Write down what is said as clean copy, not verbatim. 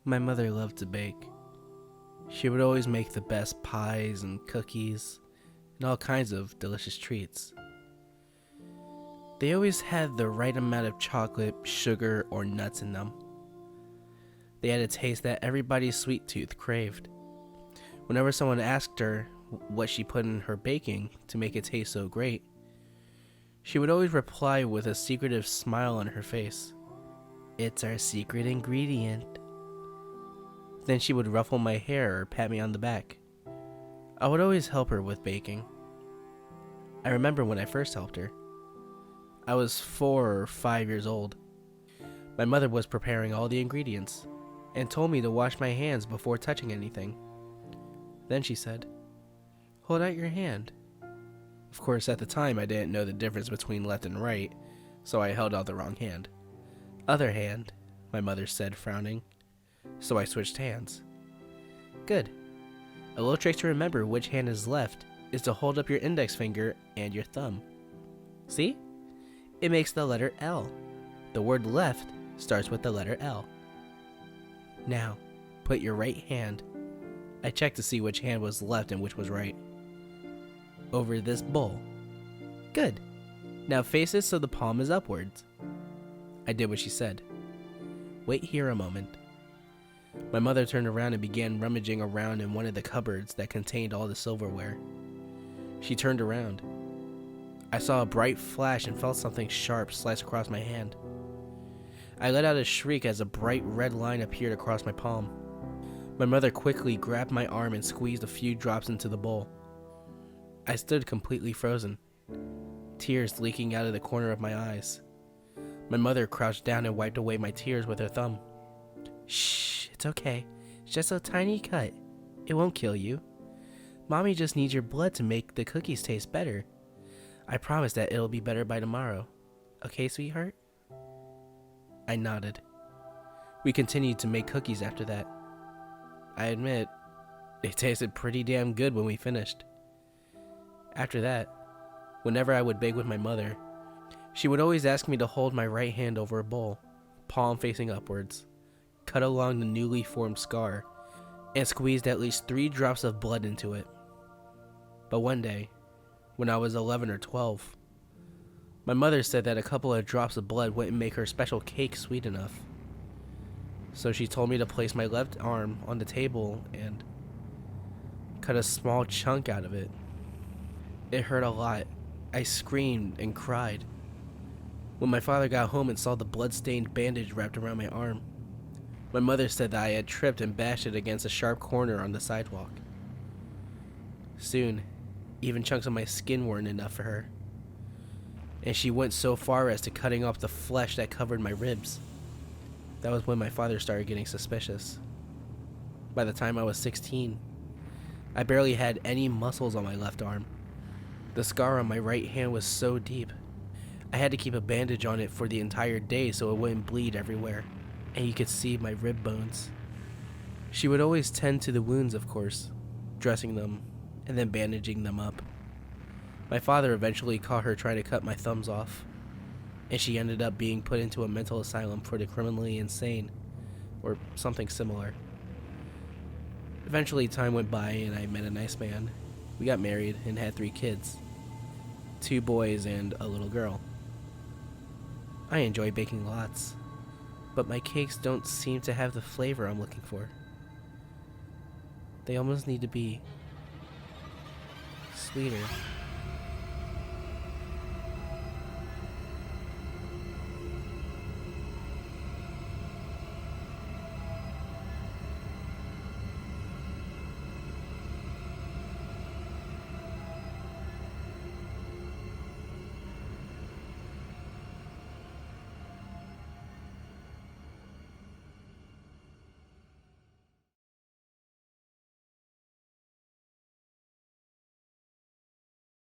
My mother loved to bake. She would always make the best pies and cookies and all kinds of delicious treats. They always had the right amount of chocolate, sugar, or nuts in them. They had a taste that everybody's sweet tooth craved. Whenever someone asked her what she put in her baking to make it taste so great, she would always reply with a secretive smile on her face. "It's our secret ingredient." Then she would ruffle my hair or pat me on the back. I would always help her with baking. I remember when I first helped her. I was 4 or 5 years old. My mother was preparing all the ingredients and told me to wash my hands before touching anything. Then she said, "Hold out your hand." Of course, at the time I didn't know the difference between left and right, so I held out the wrong hand. "Other hand," my mother said, frowning. So I switched hands. "Good. A little trick to remember which hand is left is to hold up your index finger and your thumb. See? It makes the letter L. The word left starts with the letter L. Now, put your right hand." I checked to see which hand was left and which was right. "Over this bowl." "Good. Now face it so the palm is upwards." I did what she said. "Wait here a moment." My mother turned around and began rummaging around in one of the cupboards that contained all the silverware. She turned around. I saw a bright flash and felt something sharp slice across my hand. I let out a shriek as a bright red line appeared across my palm. My mother quickly grabbed my arm and squeezed a few drops into the bowl. I stood completely frozen, tears leaking out of the corner of my eyes. My mother crouched down and wiped away my tears with her thumb. "Shh, it's okay. It's just a tiny cut. It won't kill you. Mommy just needs your blood to make the cookies taste better. I promise that it'll be better by tomorrow. Okay, sweetheart?" I nodded. We continued to make cookies after that. I admit, they tasted pretty damn good when we finished. After that, whenever I would bake with my mother, she would always ask me to hold my right hand over a bowl, palm facing upwards, cut along the newly formed scar, and squeezed at least 3 drops of blood into it. But one day, when I was 11 or 12, my mother said that a couple of drops of blood wouldn't make her special cake sweet enough. So she told me to place my left arm on the table and cut a small chunk out of it. It hurt a lot. I screamed and cried. When my father got home and saw the blood-stained bandage wrapped around my arm, my mother said that I had tripped and bashed it against a sharp corner on the sidewalk. Soon, even chunks of my skin weren't enough for her, and she went so far as to cutting off the flesh that covered my ribs. That was when my father started getting suspicious. By the time I was 16, I barely had any muscles on my left arm. The scar on my right hand was so deep, I had to keep a bandage on it for the entire day so it wouldn't bleed everywhere, and you could see my rib bones. She would always tend to the wounds, of course, dressing them and then bandaging them up. My father eventually caught her trying to cut my thumbs off, and she ended up being put into a mental asylum for the criminally insane, or something similar. Eventually time went by and I met a nice man. We got married and had 3 kids, 2 boys and a little girl. I enjoy baking lots, but my cakes don't seem to have the flavor I'm looking for. They almost need to be sweeter.